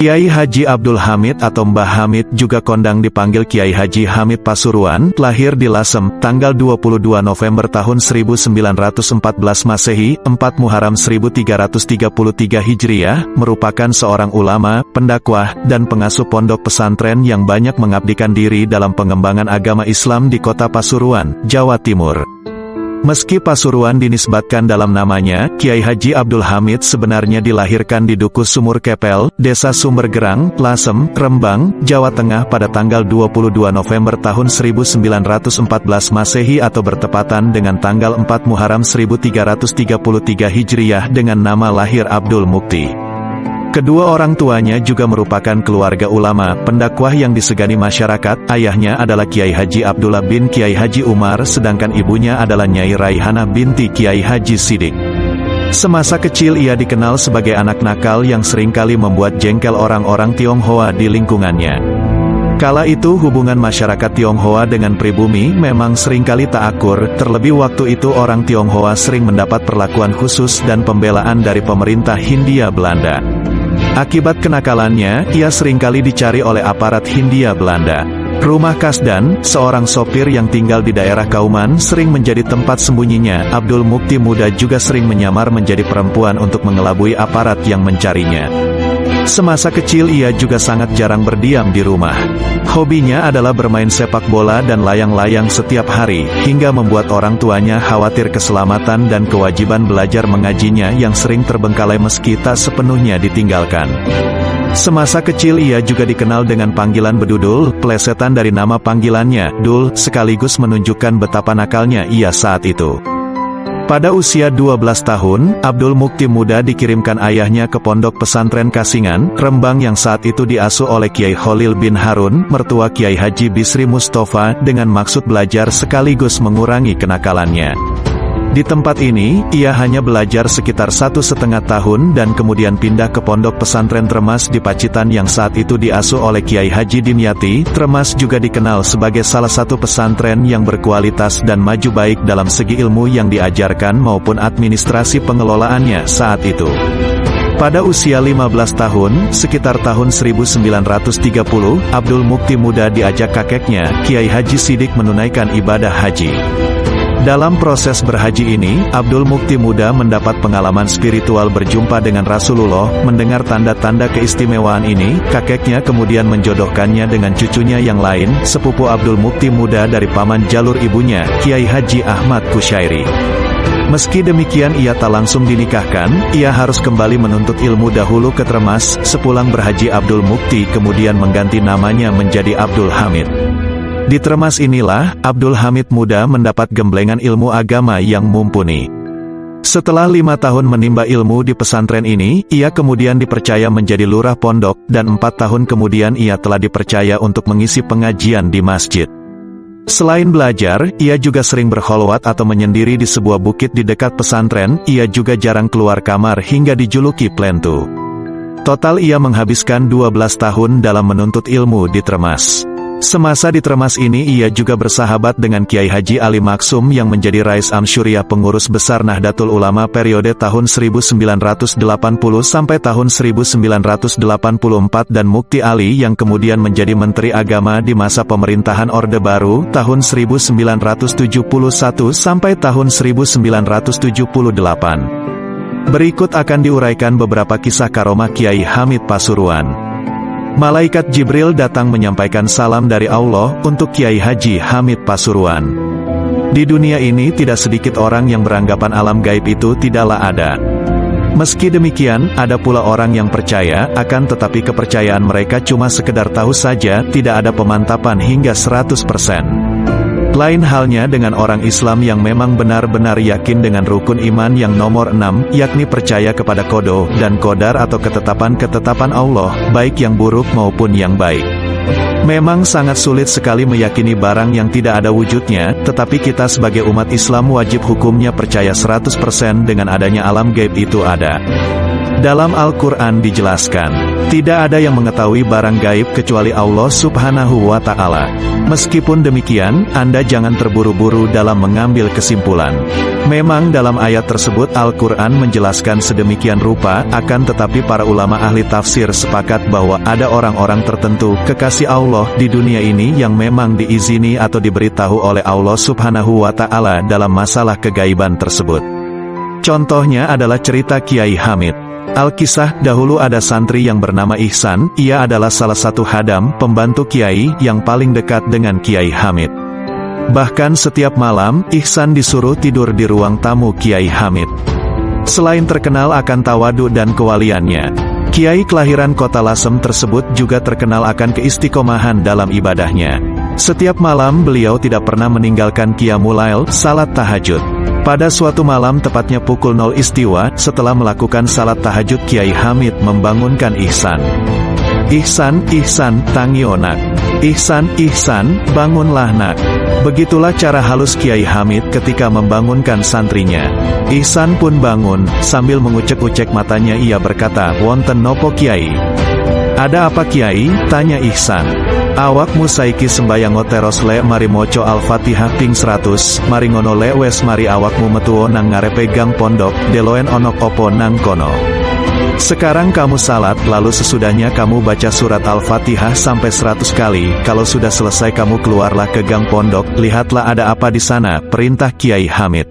Kiai Haji Abdul Hamid atau Mbah Hamid juga kondang dipanggil Kiai Haji Hamid Pasuruan, lahir di Lasem, tanggal 22 November tahun 1914 Masehi, 4 Muharram 1333 Hijriah, merupakan seorang ulama, pendakwah, dan pengasuh pondok pesantren yang banyak mengabdikan diri dalam pengembangan agama Islam di kota Pasuruan, Jawa Timur. Meski Pasuruan dinisbatkan dalam namanya, Kiai Haji Abdul Hamid sebenarnya dilahirkan di Dukuh Sumur Kepel, Desa Sumbergerang, Lasem, Rembang, Jawa Tengah pada tanggal 22 November tahun 1914 Masehi atau bertepatan dengan tanggal 4 Muharram 1333 Hijriah dengan nama lahir Abdul Mukti. Kedua orang tuanya juga merupakan keluarga ulama, pendakwah yang disegani masyarakat. Ayahnya adalah Kiai Haji Abdullah bin Kiai Haji Umar, sedangkan ibunya adalah Nyai Raihanah binti Kiai Haji Sidik. Semasa kecil ia dikenal sebagai anak nakal yang seringkali membuat jengkel orang-orang Tionghoa di lingkungannya. Kala itu hubungan masyarakat Tionghoa dengan pribumi memang seringkali tak akur, terlebih waktu itu orang Tionghoa sering mendapat perlakuan khusus dan pembelaan dari pemerintah Hindia Belanda. Akibat kenakalannya, ia seringkali dicari oleh aparat Hindia Belanda. Rumah Kasdan, seorang sopir yang tinggal di daerah Kauman, sering menjadi tempat sembunyinya. Abdul Mukti muda juga sering menyamar menjadi perempuan untuk mengelabui aparat yang mencarinya. Semasa kecil ia juga sangat jarang berdiam di rumah. Hobinya adalah bermain sepak bola dan layang-layang setiap hari, hingga membuat orang tuanya khawatir keselamatan dan kewajiban belajar mengajinya yang sering terbengkalai meski tak sepenuhnya ditinggalkan. Semasa kecil ia juga dikenal dengan panggilan Bedudul, plesetan dari nama panggilannya, Dul, sekaligus menunjukkan betapa nakalnya ia saat itu. Pada usia 12 tahun, Abdul Mukti muda dikirimkan ayahnya ke pondok pesantren Kasingan, Rembang yang saat itu diasuh oleh Kiai Khalil bin Harun, mertua Kiai Haji Bisri Mustafa, dengan maksud belajar sekaligus mengurangi kenakalannya. Di tempat ini, ia hanya belajar sekitar 1,5 tahun dan kemudian pindah ke pondok pesantren Tremas di Pacitan yang saat itu diasuh oleh Kiai Haji Dimyati. Tremas juga dikenal sebagai salah satu pesantren yang berkualitas dan maju baik dalam segi ilmu yang diajarkan maupun administrasi pengelolaannya saat itu. Pada usia 15 tahun, sekitar tahun 1930, Abdul Mukti muda diajak kakeknya, Kiai Haji Sidik menunaikan ibadah haji. Dalam proses berhaji ini, Abdul Mukti muda mendapat pengalaman spiritual berjumpa dengan Rasulullah. Mendengar tanda-tanda keistimewaan ini, kakeknya kemudian menjodohkannya dengan cucunya yang lain, sepupu Abdul Mukti muda dari paman jalur ibunya, Kiai Haji Ahmad Kusyairi. Meski demikian ia tak langsung dinikahkan, ia harus kembali menuntut ilmu dahulu ke Tremas. Sepulang berhaji Abdul Mukti kemudian mengganti namanya menjadi Abdul Hamid. Di Tremas inilah, Abdul Hamid muda mendapat gemblengan ilmu agama yang mumpuni. Setelah 5 tahun menimba ilmu di pesantren ini, ia kemudian dipercaya menjadi lurah pondok, dan 4 tahun kemudian ia telah dipercaya untuk mengisi pengajian di masjid. Selain belajar, ia juga sering berkholwat atau menyendiri di sebuah bukit di dekat pesantren. Ia juga jarang keluar kamar hingga dijuluki Plentu. Total ia menghabiskan 12 tahun dalam menuntut ilmu di Tremas. Semasa di Tremas ini ia juga bersahabat dengan Kiai Haji Ali Maksum yang menjadi Rais Amsyuriah pengurus besar Nahdlatul Ulama periode tahun 1980 sampai tahun 1984 dan Mukti Ali yang kemudian menjadi Menteri Agama di masa pemerintahan Orde Baru tahun 1971 sampai tahun 1978. Berikut akan diuraikan beberapa kisah karomah Kiai Hamid Pasuruan. Malaikat Jibril datang menyampaikan salam dari Allah untuk Kiai Haji Hamid Pasuruan. Di dunia ini tidak sedikit orang yang beranggapan alam gaib itu tidaklah ada. Meski demikian, ada pula orang yang percaya, akan tetapi kepercayaan mereka cuma sekedar tahu saja, tidak ada pemantapan hingga 100%. Lain halnya dengan orang Islam yang memang benar-benar yakin dengan rukun iman yang nomor 6, yakni percaya kepada qada dan qadar atau ketetapan-ketetapan Allah, baik yang buruk maupun yang baik. Memang sangat sulit sekali meyakini barang yang tidak ada wujudnya, tetapi kita sebagai umat Islam wajib hukumnya percaya 100% dengan adanya alam gaib itu ada. Dalam Al-Quran dijelaskan, Tidak ada yang mengetahui barang gaib kecuali Allah Subhanahu wa Ta'ala. Meskipun demikian, Anda jangan terburu-buru dalam mengambil kesimpulan. Memang dalam ayat tersebut Al-Quran menjelaskan sedemikian rupa, akan tetapi para ulama ahli tafsir sepakat bahwa ada orang-orang tertentu, kekasih Allah di dunia ini yang memang diizini atau diberitahu oleh Allah Subhanahu wa Ta'ala dalam masalah kegaiban tersebut. Contohnya adalah cerita Kiai Hamid. Alkisah, dahulu ada santri yang bernama Ihsan, ia adalah salah satu hadam, pembantu Kiai, yang paling dekat dengan Kiai Hamid. Bahkan setiap malam, Ihsan disuruh tidur di ruang tamu Kiai Hamid. Selain terkenal akan tawadu dan kewaliannya, Kiai kelahiran kota Lasem tersebut juga terkenal akan keistiqomahan dalam ibadahnya. Setiap malam beliau tidak pernah meninggalkan qiyamul lail, salat tahajud. Pada suatu malam tepatnya pukul 0 istiwa, setelah melakukan salat tahajud Kiai Hamid membangunkan Ihsan. "Ihsan, Ihsan, tangio nak. Ihsan, Ihsan, bangunlah nak." Begitulah cara halus Kiai Hamid ketika membangunkan santrinya. Ihsan pun bangun, sambil mengucek-ucek matanya ia berkata, "Wonten nopo Kiai?" "Ada apa Kiai?" tanya Ihsan. "Awakmu saiki sembayang teros le mari moco Al-Fatihah ping 100, mari ngono le wes mari awakmu metuo nang ngarepe gang pondok, deloen onok opo nang kono. Sekarang kamu salat, lalu sesudahnya kamu baca surat Al-Fatihah sampai 100 kali, kalau sudah selesai kamu keluarlah ke gang pondok, lihatlah ada apa di sana," perintah Kiai Hamid.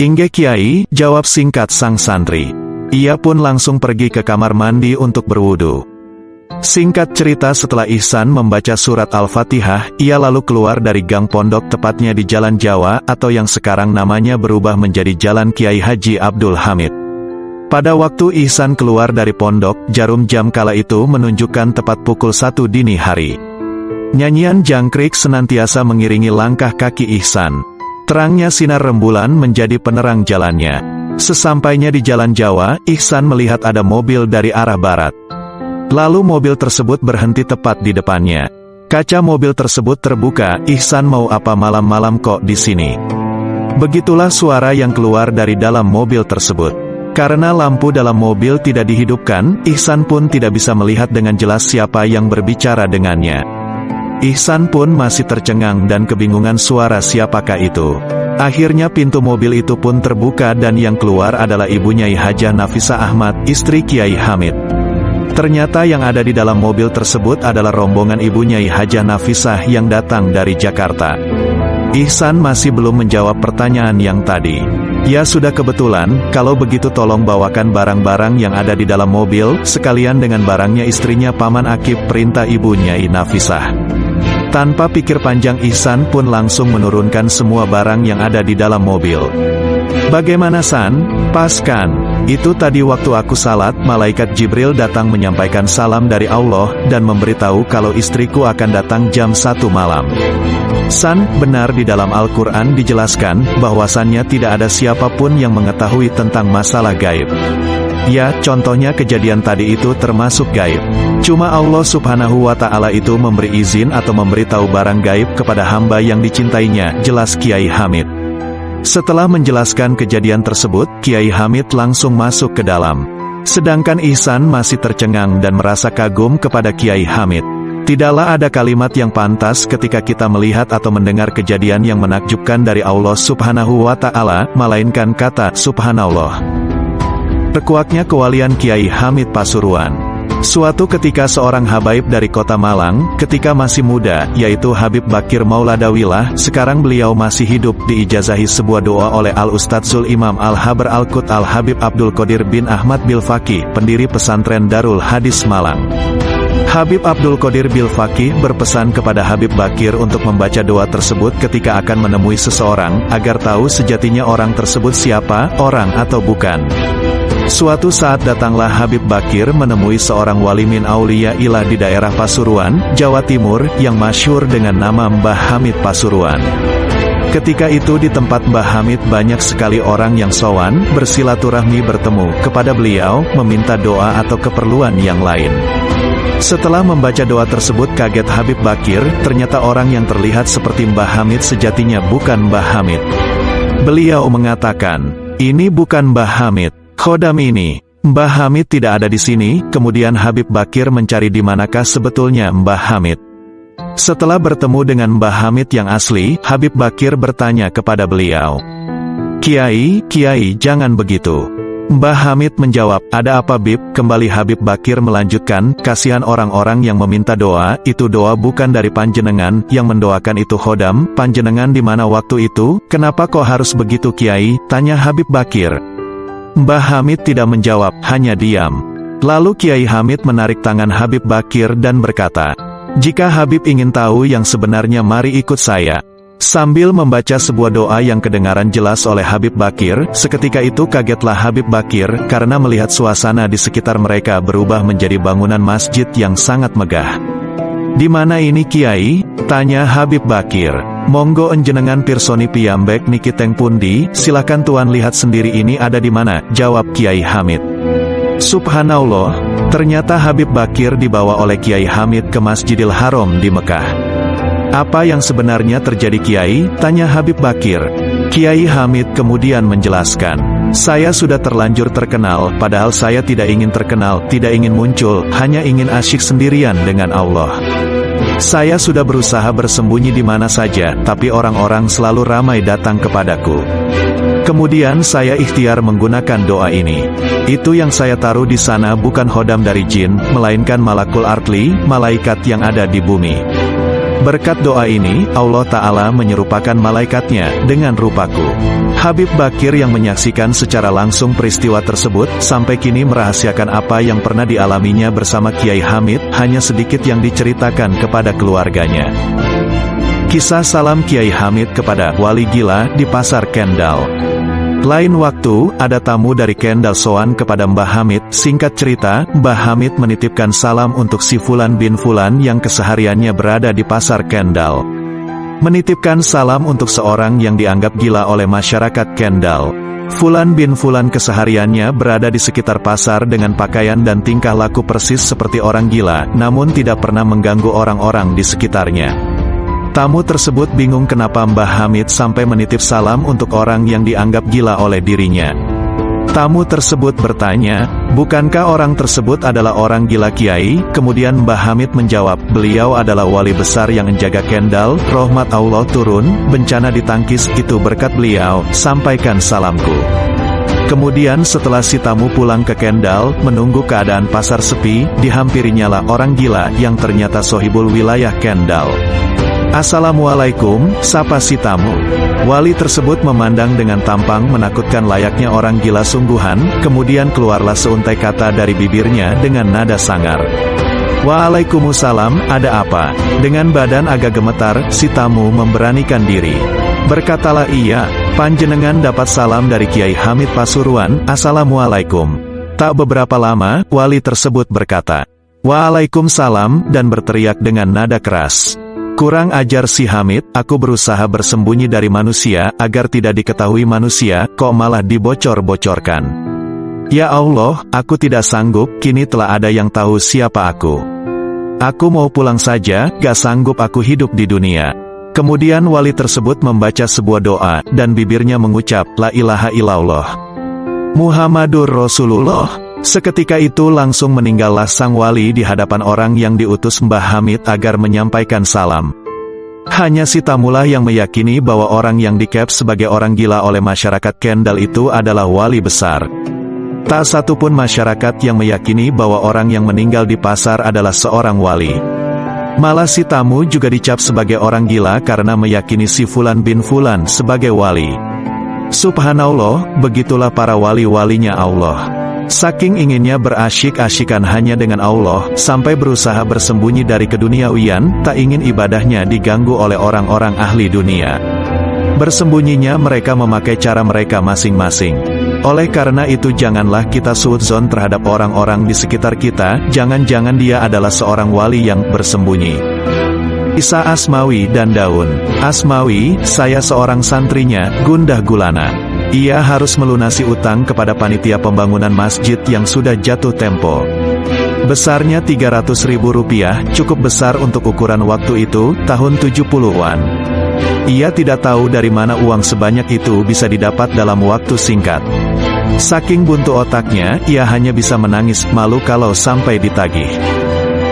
"Inggih Kiai," jawab singkat sang santri. Ia pun langsung pergi ke kamar mandi untuk berwudu. Singkat cerita, setelah Ihsan membaca surat Al-Fatihah, ia lalu keluar dari gang pondok tepatnya di Jalan Jawa atau yang sekarang namanya berubah menjadi Jalan Kiai Haji Abdul Hamid. Pada waktu Ihsan keluar dari pondok, jarum jam kala itu menunjukkan tepat pukul 1 dini hari. Nyanyian jangkrik senantiasa mengiringi langkah kaki Ihsan. Terangnya sinar rembulan menjadi penerang jalannya. Sesampainya di Jalan Jawa, Ihsan melihat ada mobil dari arah barat. Lalu mobil tersebut berhenti tepat di depannya. Kaca mobil tersebut terbuka. "Ihsan, mau apa malam-malam kok di sini?" Begitulah suara yang keluar dari dalam mobil tersebut. Karena lampu dalam mobil tidak dihidupkan, Ihsan pun tidak bisa melihat dengan jelas siapa yang berbicara dengannya. Ihsan pun masih tercengang dan kebingungan suara siapakah itu. Akhirnya pintu mobil itu pun terbuka dan yang keluar adalah Ibu Nyai Hajah Nafisah Ahmad, istri Kiai Hamid. Ternyata yang ada di dalam mobil tersebut adalah rombongan Ibu Nyai Hajah Nafisah yang datang dari Jakarta. Ihsan masih belum menjawab pertanyaan yang tadi. "Ya sudah, kebetulan, kalau begitu tolong bawakan barang-barang yang ada di dalam mobil, sekalian dengan barangnya istrinya Paman Akib," perintah Ibu Nyai Nafisah. Tanpa pikir panjang Ihsan pun langsung menurunkan semua barang yang ada di dalam mobil. "Bagaimana San? Pas kan? Itu tadi waktu aku salat, malaikat Jibril datang menyampaikan salam dari Allah, dan memberitahu kalau istriku akan datang jam 1 malam. San, benar di dalam Al-Quran dijelaskan, bahwasannya tidak ada siapapun yang mengetahui tentang masalah gaib. Ya, contohnya kejadian tadi itu termasuk gaib. Cuma Allah Subhanahu wa Ta'ala itu memberi izin atau memberitahu barang gaib kepada hamba yang dicintainya," jelas Kiai Hamid. Setelah menjelaskan kejadian tersebut, Kiai Hamid langsung masuk ke dalam. Sedangkan Ihsan masih tercengang dan merasa kagum kepada Kiai Hamid. Tidaklah ada kalimat yang pantas ketika kita melihat atau mendengar kejadian yang menakjubkan dari Allah Subhanahu wa Ta'ala, melainkan kata Subhanallah. Rekuaknya kewalian Kiai Hamid Pasuruan. Suatu ketika seorang habaib dari kota Malang, ketika masih muda, yaitu Habib Bakir Mauladawilah, sekarang beliau masih hidup, diijazahi sebuah doa oleh Al-Ustadzul Imam Al-Habar Al-Qut Al-Habib Abdul Qadir bin Ahmad Bilfaqih, pendiri pesantren Darul Hadis Malang. Habib Abdul Qadir Bilfaqih berpesan kepada Habib Bakir untuk membaca doa tersebut ketika akan menemui seseorang, agar tahu sejatinya orang tersebut siapa, orang atau bukan. Suatu saat datanglah Habib Bakir menemui seorang wali min aulia ilah di daerah Pasuruan, Jawa Timur, yang masyhur dengan nama Mbah Hamid Pasuruan. Ketika itu di tempat Mbah Hamid banyak sekali orang yang sowan, bersilaturahmi bertemu kepada beliau, meminta doa atau keperluan yang lain. Setelah membaca doa tersebut kaget Habib Bakir, ternyata orang yang terlihat seperti Mbah Hamid sejatinya bukan Mbah Hamid. Beliau mengatakan, "Ini bukan Mbah Hamid. Khodam ini." Mbah Hamid tidak ada di sini. Kemudian Habib Bakir mencari di manakah sebetulnya Mbah Hamid. Setelah bertemu dengan Mbah Hamid yang asli, Habib Bakir bertanya kepada beliau, "Kiai, jangan begitu." Mbah Hamid menjawab, "Ada apa Bib?" Kembali Habib Bakir melanjutkan, "Kasihan orang-orang yang meminta doa, itu doa bukan dari panjenengan, yang mendoakan itu khodam, panjenengan di mana waktu itu, kenapa kok harus begitu Kiai?" tanya Habib Bakir. Mbah Hamid tidak menjawab, hanya diam. Lalu Kiai Hamid menarik tangan Habib Bakir dan berkata, "Jika Habib ingin tahu yang sebenarnya mari ikut saya." Sambil membaca sebuah doa yang kedengaran jelas oleh Habib Bakir, seketika itu kagetlah Habib Bakir, karena melihat suasana di sekitar mereka berubah menjadi bangunan masjid yang sangat megah. "Di mana ini Kiai?" tanya Habib Bakir. "Monggo enjenengan pirsoni piyambek niki teng pundi, silakan tuan lihat sendiri ini ada di mana," jawab Kiai Hamid. Subhanallah, ternyata Habib Bakir dibawa oleh Kiai Hamid ke Masjidil Haram di Mekah. "Apa yang sebenarnya terjadi Kiai?" tanya Habib Bakir. Kiai Hamid kemudian menjelaskan, "Saya sudah terlanjur terkenal, padahal saya tidak ingin terkenal, tidak ingin muncul, hanya ingin asyik sendirian dengan Allah. Saya sudah berusaha bersembunyi di mana saja, tapi orang-orang selalu ramai datang kepadaku. Kemudian saya ikhtiar menggunakan doa ini. Itu yang saya taruh di sana bukan khodam dari jin, melainkan malakul artli, malaikat yang ada di bumi. Berkat doa ini, Allah Ta'ala menyerupakan malaikatnya dengan rupaku." Habib Bakir yang menyaksikan secara langsung peristiwa tersebut, sampai kini merahasiakan apa yang pernah dialaminya bersama Kiai Hamid, hanya sedikit yang diceritakan kepada keluarganya. Kisah salam Kiai Hamid kepada wali gila di Pasar Kendal. Lain waktu, ada tamu dari Kendal sowan kepada Mbah Hamid. Singkat cerita, Mbah Hamid menitipkan salam untuk si Fulan bin Fulan yang kesehariannya berada di Pasar Kendal. Menitipkan salam untuk seorang yang dianggap gila oleh masyarakat Kendal. Fulan bin Fulan kesehariannya berada di sekitar pasar dengan pakaian dan tingkah laku persis seperti orang gila, namun tidak pernah mengganggu orang-orang di sekitarnya. Tamu tersebut bingung kenapa Mbah Hamid sampai menitip salam untuk orang yang dianggap gila oleh dirinya. Tamu tersebut bertanya, "Bukankah orang tersebut adalah orang gila Kiai?" Kemudian Mbah Hamid menjawab, "Beliau adalah wali besar yang menjaga Kendal, rahmat Allah turun, bencana ditangkis, itu berkat beliau, sampaikan salamku." Kemudian setelah si tamu pulang ke Kendal, menunggu keadaan pasar sepi, dihampirinyalah orang gila yang ternyata sohibul wilayah Kendal. "Assalamualaikum," sapa si tamu. Wali tersebut memandang dengan tampang menakutkan layaknya orang gila sungguhan, kemudian keluarlah seuntai kata dari bibirnya dengan nada sangar. "Waalaikumsalam, ada apa?" Dengan badan agak gemetar, si tamu memberanikan diri. Berkatalah ia, "Panjenengan dapat salam dari Kiai Hamid Pasuruan, Assalamualaikum." Tak beberapa lama, wali tersebut berkata, "Waalaikumsalam," dan berteriak dengan nada keras. "Kurang ajar si Hamid, aku berusaha bersembunyi dari manusia, agar tidak diketahui manusia, kok malah dibocor-bocorkan. Ya Allah, aku tidak sanggup, kini telah ada yang tahu siapa aku. Aku mau pulang saja, gak sanggup aku hidup di dunia." Kemudian wali tersebut membaca sebuah doa, dan bibirnya mengucap, "La ilaha illallah, Muhammadur Rasulullah." Seketika itu langsung meninggallah sang wali di hadapan orang yang diutus Mbah Hamid agar menyampaikan salam. Hanya si tamulah yang meyakini bahwa orang yang dikep sebagai orang gila oleh masyarakat Kendal itu adalah wali besar. Tak satupun masyarakat yang meyakini bahwa orang yang meninggal di pasar adalah seorang wali. Malah si tamu juga dicap sebagai orang gila karena meyakini si Fulan bin Fulan sebagai wali. Subhanallah, begitulah para wali-walinya Allah. Saking inginnya berasyik-asyikan hanya dengan Allah, sampai berusaha bersembunyi dari keduniawian, tak ingin ibadahnya diganggu oleh orang-orang ahli dunia. Bersembunyinya mereka memakai cara mereka masing-masing. Oleh karena itu janganlah kita suudzon terhadap orang-orang di sekitar kita, jangan-jangan dia adalah seorang wali yang bersembunyi. Isa Asmawi dan Daun. Asmawi, saya seorang santrinya, gundah gulana. Ia harus melunasi utang kepada panitia pembangunan masjid yang sudah jatuh tempo. Besarnya Rp300.000, cukup besar untuk ukuran waktu itu, tahun 70-an. Ia tidak tahu dari mana uang sebanyak itu bisa didapat dalam waktu singkat. Saking buntu otaknya, ia hanya bisa menangis malu kalau sampai ditagih.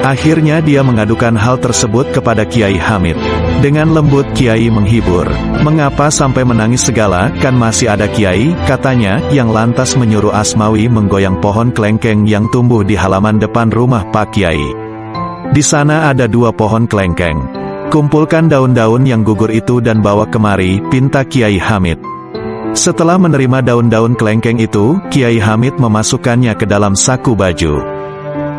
Akhirnya dia mengadukan hal tersebut kepada Kiai Hamid. Dengan lembut Kiai menghibur. "Mengapa sampai menangis segala, kan masih ada Kiai," katanya, yang lantas menyuruh Asmawi menggoyang pohon kelengkeng yang tumbuh di halaman depan rumah Pak Kiai. "Di sana ada 2 pohon kelengkeng. Kumpulkan daun-daun yang gugur itu dan bawa kemari," pinta Kiai Hamid. Setelah menerima daun-daun kelengkeng itu, Kiai Hamid memasukkannya ke dalam saku baju.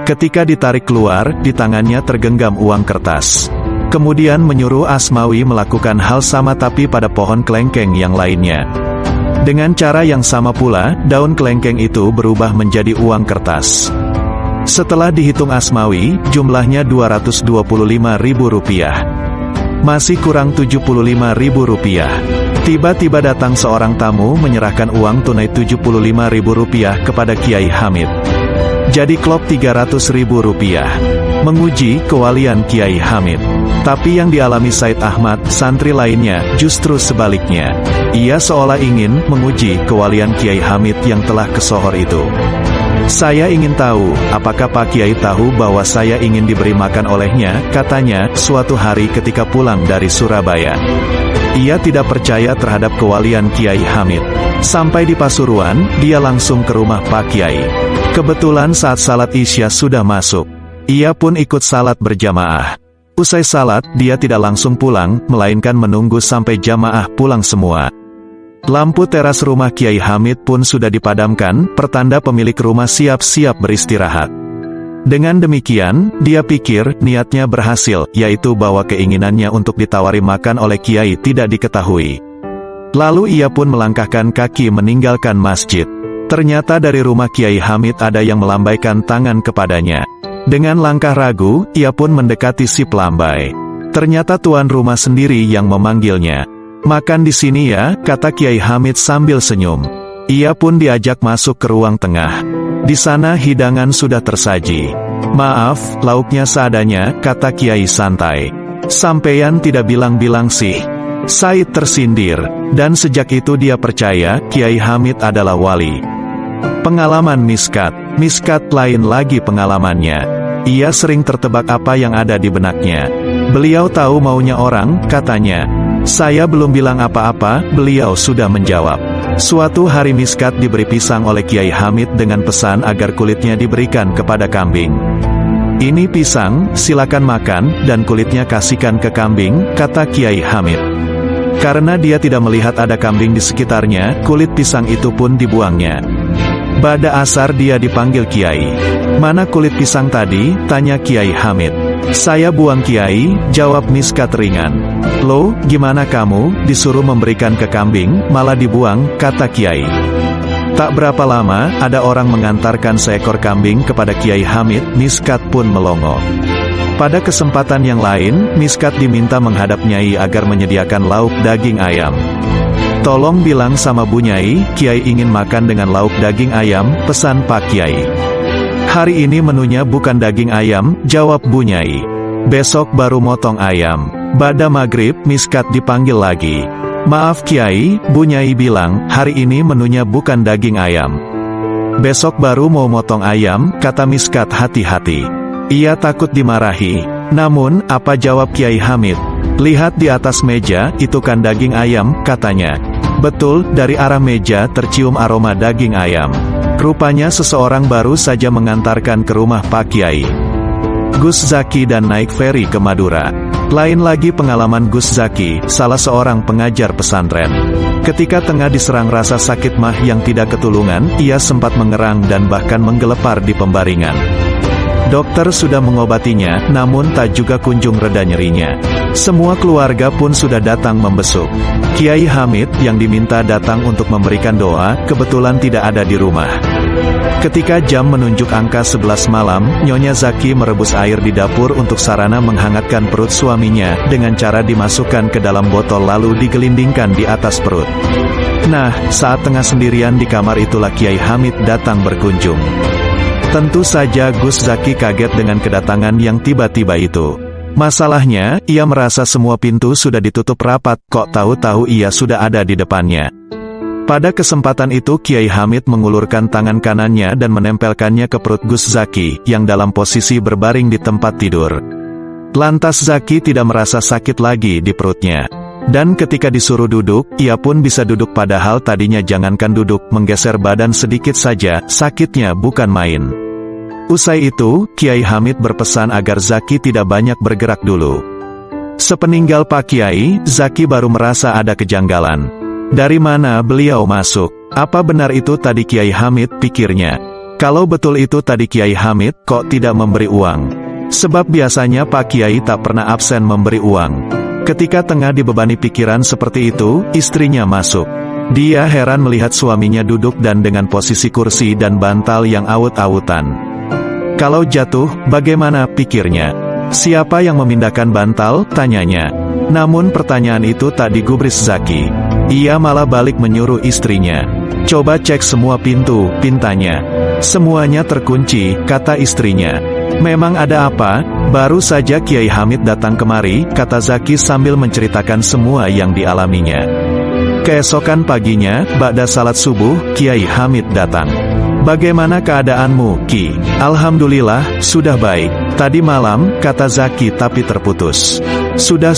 Ketika ditarik keluar, di tangannya tergenggam uang kertas. Kemudian menyuruh Asmawi melakukan hal sama tapi pada pohon kelengkeng yang lainnya. Dengan cara yang sama pula, daun kelengkeng itu berubah menjadi uang kertas. Setelah dihitung Asmawi, jumlahnya Rp225.000. Masih kurang Rp75.000. Tiba-tiba datang seorang tamu menyerahkan uang tunai Rp75.000 kepada Kiai Hamid. Jadi klop Rp300.000. Menguji kewalian Kiai Hamid. Tapi yang dialami Said Ahmad, santri lainnya, justru sebaliknya. Ia seolah ingin menguji kewalian Kiai Hamid yang telah kesohor itu. "Saya ingin tahu, apakah Pak Kiai tahu bahwa saya ingin diberi makan olehnya," katanya, suatu hari ketika pulang dari Surabaya. Ia tidak percaya terhadap kewalian Kiai Hamid. Sampai di Pasuruan, dia langsung ke rumah Pak Kiai. Kebetulan saat salat Isya sudah masuk. Ia pun ikut salat berjamaah. Usai salat, dia tidak langsung pulang, melainkan menunggu sampai jamaah pulang semua. Lampu teras rumah Kiai Hamid pun sudah dipadamkan, pertanda pemilik rumah siap-siap beristirahat. Dengan demikian, dia pikir niatnya berhasil, yaitu bahwa keinginannya untuk ditawari makan oleh Kiai tidak diketahui. Lalu ia pun melangkahkan kaki meninggalkan masjid. Ternyata dari rumah Kiai Hamid ada yang melambaikan tangan kepadanya. Dengan langkah ragu, ia pun mendekati si pelambai. Ternyata tuan rumah sendiri yang memanggilnya. "Makan di sini ya," kata Kiai Hamid sambil senyum. Ia pun diajak masuk ke ruang tengah. Di sana hidangan sudah tersaji. "Maaf, lauknya seadanya," kata Kiai santai. "Sampeyan tidak bilang-bilang sih." Said tersindir, dan sejak itu dia percaya Kiai Hamid adalah wali. Pengalaman miskat lain lagi pengalamannya. Ia sering tertebak apa yang ada di benaknya. Beliau tahu maunya orang, katanya. "Saya belum bilang apa-apa," beliau sudah menjawab. Suatu hari miskat diberi pisang oleh Kiai Hamid dengan pesan agar kulitnya diberikan kepada kambing. "Ini pisang, silakan makan, dan kulitnya kasihkan ke kambing," kata Kiai Hamid. Karena dia tidak melihat ada kambing di sekitarnya, kulit pisang itu pun dibuangnya. Bada asar dia dipanggil Kiai. "Mana kulit pisang tadi?" tanya Kiai Hamid. "Saya buang Kiai," jawab miskat ringan. "Loh, gimana kamu, disuruh memberikan ke kambing, malah dibuang," kata Kiai. Tak berapa lama, ada orang mengantarkan seekor kambing kepada Kiai Hamid, miskat pun melongo. Pada kesempatan yang lain, miskat diminta menghadap Nyai agar menyediakan lauk daging ayam. "Tolong bilang sama Bu Nyai, Kiai ingin makan dengan lauk daging ayam," pesan Pak Kiai. "Hari ini menunya bukan daging ayam," jawab Bu Nyai. "Besok baru motong ayam." Bada maghrib, miskat dipanggil lagi. "Maaf Kiai," Bu Nyai bilang, "hari ini menunya bukan daging ayam. Besok baru mau motong ayam," kata miskat hati-hati. Ia takut dimarahi. Namun, apa jawab Kiai Hamid? "Lihat di atas meja, itu kan daging ayam," katanya. Betul, dari arah meja tercium aroma daging ayam. Rupanya seseorang baru saja mengantarkan ke rumah Pak Kiai. Gus Zaki dan naik feri ke Madura. Lain lagi pengalaman Gus Zaki, salah seorang pengajar pesantren. Ketika tengah diserang rasa sakit mah yang tidak ketulungan, ia sempat mengerang dan bahkan menggelepar di pembaringan. Dokter sudah mengobatinya, namun tak juga kunjung reda nyerinya. Semua keluarga pun sudah datang membesuk. Kiai Hamid, yang diminta datang untuk memberikan doa, kebetulan tidak ada di rumah. Ketika jam menunjuk angka 11 malam, Nyonya Zaki merebus air di dapur untuk sarana menghangatkan perut suaminya, dengan cara dimasukkan ke dalam botol lalu digelindingkan di atas perut. Nah, saat tengah sendirian di kamar itulah Kiai Hamid datang berkunjung. Tentu saja Gus Zaki kaget dengan kedatangan yang tiba-tiba itu. Masalahnya, ia merasa semua pintu sudah ditutup rapat, kok tahu-tahu ia sudah ada di depannya. Pada kesempatan itu Kiai Hamid mengulurkan tangan kanannya dan menempelkannya ke perut Gus Zaki, yang dalam posisi berbaring di tempat tidur. Lantas Zaki tidak merasa sakit lagi di perutnya. Dan ketika disuruh duduk, ia pun bisa duduk padahal tadinya jangankan duduk, menggeser badan sedikit saja, sakitnya bukan main. Usai itu, Kiai Hamid berpesan agar Zaki tidak banyak bergerak dulu. Sepeninggal Pak Kiai, Zaki baru merasa ada kejanggalan. Dari mana beliau masuk? Apa benar itu tadi Kiai Hamid, pikirnya. Kalau betul itu tadi Kiai Hamid, kok tidak memberi uang? Sebab biasanya Pak Kiai tak pernah absen memberi uang. Ketika tengah dibebani pikiran seperti itu, istrinya masuk. Dia heran melihat suaminya duduk dan dengan posisi kursi dan bantal yang awut-awutan. Kalau jatuh, bagaimana, pikirnya. Siapa yang memindahkan bantal, tanyanya. Namun pertanyaan itu tak digubris Zaki. Ia malah balik menyuruh istrinya. Coba cek semua pintu, pintanya. Semuanya terkunci, kata istrinya. Memang ada apa? Baru saja Kiai Hamid datang kemari, kata Zaki sambil menceritakan semua yang dialaminya. Keesokan paginya, ba'da salat subuh, Kiai Hamid datang. Bagaimana keadaanmu, Ki? Alhamdulillah, sudah baik. Tadi malam, kata Zaki tapi terputus. Sudah,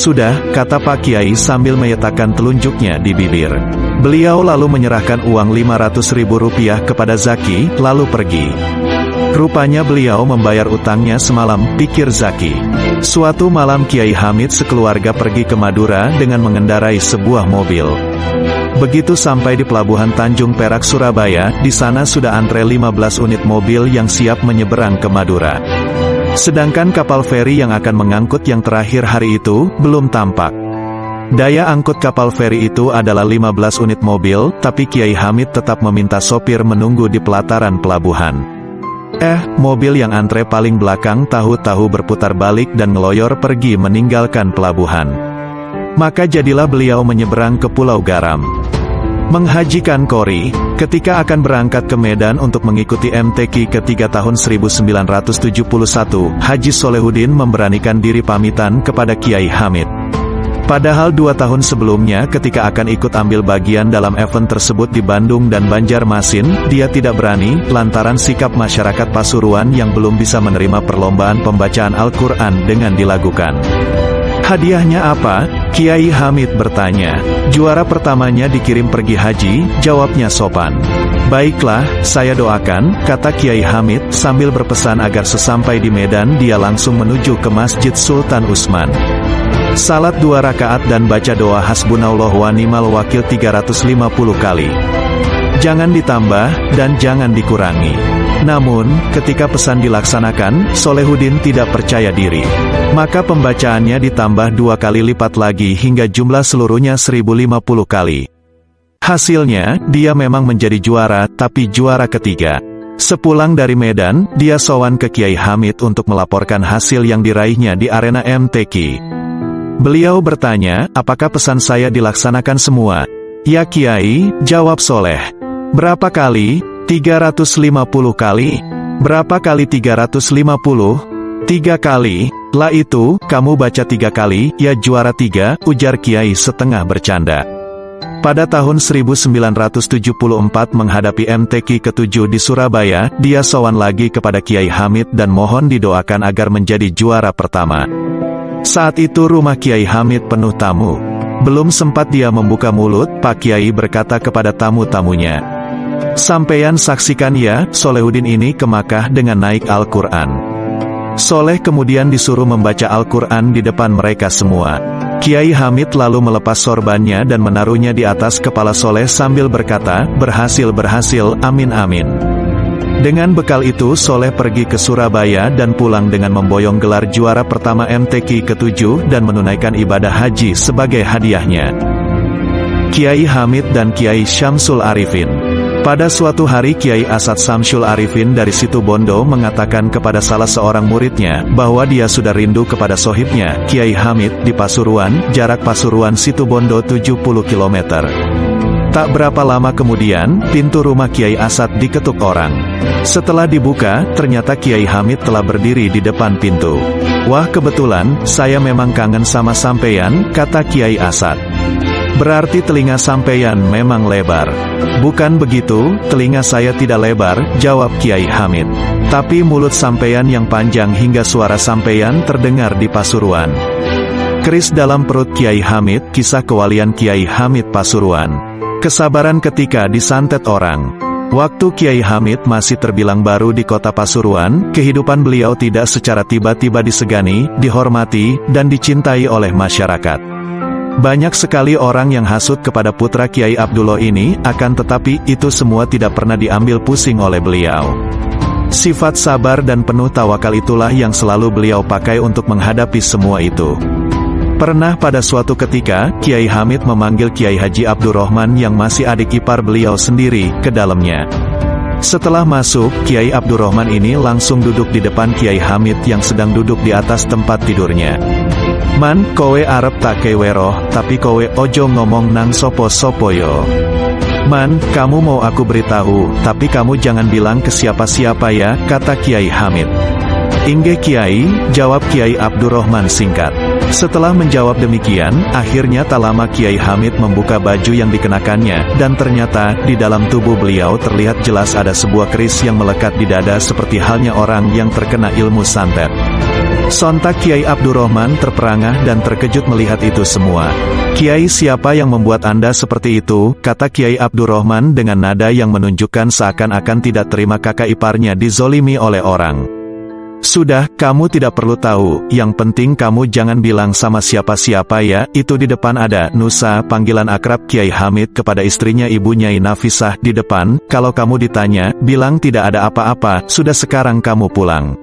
kata Pak Kiai sambil menyetakan telunjuknya di bibir. Beliau lalu menyerahkan uang Rp500.000 kepada Zaki, lalu pergi. Rupanya beliau membayar utangnya semalam, pikir Zaki. Suatu malam Kiai Hamid sekeluarga pergi ke Madura dengan mengendarai sebuah mobil. Begitu sampai di Pelabuhan Tanjung Perak Surabaya, di sana sudah antre 15 unit mobil yang siap menyeberang ke Madura. Sedangkan kapal feri yang akan mengangkut yang terakhir hari itu, belum tampak. Daya angkut kapal feri itu adalah 15 unit mobil, tapi Kiai Hamid tetap meminta sopir menunggu di pelataran pelabuhan. Mobil yang antre paling belakang tahu-tahu berputar balik dan ngeloyor pergi meninggalkan pelabuhan. Maka jadilah beliau menyeberang ke Pulau Garam. Menghajikan Qori, ketika akan berangkat ke Medan untuk mengikuti MTQ ketiga tahun 1971, Haji Solehudin memberanikan diri pamitan kepada Kiai Hamid. Padahal 2 tahun sebelumnya ketika akan ikut ambil bagian dalam event tersebut di Bandung dan Banjarmasin, dia tidak berani, lantaran sikap masyarakat Pasuruan yang belum bisa menerima perlombaan pembacaan Al-Quran dengan dilakukan. Hadiahnya apa? Kiai Hamid bertanya. Juara pertamanya dikirim pergi haji, jawabnya sopan. Baiklah, saya doakan, kata Kiai Hamid, sambil berpesan agar sesampai di Medan dia langsung menuju ke Masjid Sultan Utsman. Salat 2 rakaat dan baca doa hasbunallah wa ni'mal wakil 350 kali. Jangan ditambah, dan jangan dikurangi. Namun, ketika pesan dilaksanakan, Solehudin tidak percaya diri. Maka pembacaannya ditambah 2 kali lipat lagi hingga jumlah seluruhnya 1050 kali. Hasilnya, dia memang menjadi juara, tapi juara ketiga. Sepulang dari Medan, dia sowan ke Kiai Hamid untuk melaporkan hasil yang diraihnya di arena MTQ. Beliau bertanya, apakah pesan saya dilaksanakan semua? Ya Kiai, jawab Soleh. Berapa kali? 350 kali. Berapa kali 350? 3 kali. Lah itu, kamu baca 3 kali, ya juara 3, ujar Kiai setengah bercanda. Pada tahun 1974 menghadapi MTQ ke-7 di Surabaya, dia sowan lagi kepada Kiai Hamid dan mohon didoakan agar menjadi juara pertama. Saat itu rumah Kiai Hamid penuh tamu. Belum sempat dia membuka mulut, Pak Kiai berkata kepada tamu-tamunya, "Sampeyan saksikan ya, Solehudin ini ke Makkah dengan naik Al-Quran." Soleh kemudian disuruh membaca Al-Quran di depan mereka semua. Kiai Hamid lalu melepas sorbannya dan menaruhnya di atas kepala Soleh sambil berkata, "Berhasil, berhasil, amin amin." Dengan bekal itu Soleh pergi ke Surabaya dan pulang dengan memboyong gelar juara pertama MTQ ke-7 dan menunaikan ibadah haji sebagai hadiahnya. Kiai Hamid dan Kiai Syamsul Arifin. Pada suatu hari Kiai Asad Samsul Arifin dari Situbondo mengatakan kepada salah seorang muridnya bahwa dia sudah rindu kepada sohibnya, Kiai Hamid, di Pasuruan, jarak Pasuruan Situbondo 70 km. Tak berapa lama kemudian, pintu rumah Kiai Asad diketuk orang. Setelah dibuka, ternyata Kiai Hamid telah berdiri di depan pintu. "Wah, kebetulan, saya memang kangen sama sampeyan," kata Kiai Asad. Berarti telinga sampeyan memang lebar. Bukan begitu, telinga saya tidak lebar, jawab Kiai Hamid. Tapi mulut sampeyan yang panjang hingga suara sampeyan terdengar di Pasuruan. Keris dalam perut Kiai Hamid, kisah kewalian Kiai Hamid Pasuruan. Kesabaran ketika disantet orang. Waktu Kiai Hamid masih terbilang baru di kota Pasuruan, kehidupan beliau tidak secara tiba-tiba disegani, dihormati, dan dicintai oleh masyarakat. Banyak sekali orang yang hasut kepada putra Kiai Abdullah ini, akan tetapi itu semua tidak pernah diambil pusing oleh beliau. Sifat sabar dan penuh tawakal itulah yang selalu beliau pakai untuk menghadapi semua itu. Pernah pada suatu ketika, Kiai Hamid memanggil Kiai Haji Abdurrahman yang masih adik ipar beliau sendiri, ke dalamnya. Setelah masuk, Kiai Abdurrahman ini langsung duduk di depan Kiai Hamid yang sedang duduk di atas tempat tidurnya. Man, kowe arep tak keweroh, tapi kowe ojo ngomong nang sopo-sopo yo. Man, kamu mau aku beritahu, tapi kamu jangan bilang ke siapa-siapa ya, kata Kiai Hamid. Inggih Kiai, jawab Kiai Abdurrahman singkat. Setelah menjawab demikian, akhirnya tak lama Kiai Hamid membuka baju yang dikenakannya, dan ternyata, di dalam tubuh beliau terlihat jelas ada sebuah keris yang melekat di dada seperti halnya orang yang terkena ilmu santet. Sontak Kiai Abdurrahman terperangah dan terkejut melihat itu semua. Kiai, siapa yang membuat Anda seperti itu, kata Kiai Abdurrahman dengan nada yang menunjukkan seakan-akan tidak terima kakak iparnya dizolimi oleh orang. Sudah, kamu tidak perlu tahu, yang penting kamu jangan bilang sama siapa-siapa ya, itu di depan ada Nusa, panggilan akrab Kiai Hamid kepada istrinya Ibu Nyai Nafisah di depan, kalau kamu ditanya, bilang tidak ada apa-apa, sudah sekarang kamu pulang.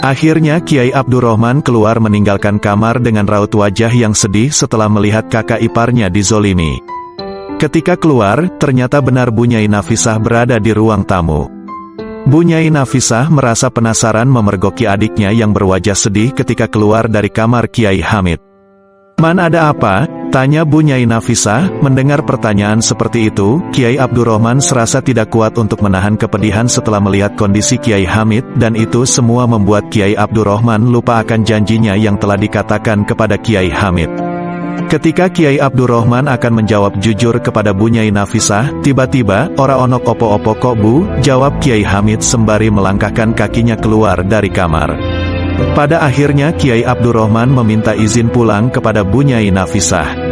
Akhirnya Kiai Abdurrahman keluar meninggalkan kamar dengan raut wajah yang sedih setelah melihat kakak iparnya dizolimi. Ketika keluar, ternyata benar Bu Nyai Nafisah berada di ruang tamu. Bu Nyai Nafisah merasa penasaran memergoki adiknya yang berwajah sedih ketika keluar dari kamar Kiai Hamid. Man, ada apa? Tanya Bu Nyai Nafisah. Mendengar pertanyaan seperti itu, Kiai Abdurrahman serasa tidak kuat untuk menahan kepedihan setelah melihat kondisi Kiai Hamid, dan itu semua membuat Kiai Abdurrahman lupa akan janjinya yang telah dikatakan kepada Kiai Hamid. Ketika Kiai Abdurrahman akan menjawab jujur kepada Bu Nyai Nafisah, tiba-tiba, ora onok opo-opo kok Bu, jawab Kiai Hamid sembari melangkahkan kakinya keluar dari kamar. Pada akhirnya Kiai Abdurrahman meminta izin pulang kepada Bu Nyai Nafisah.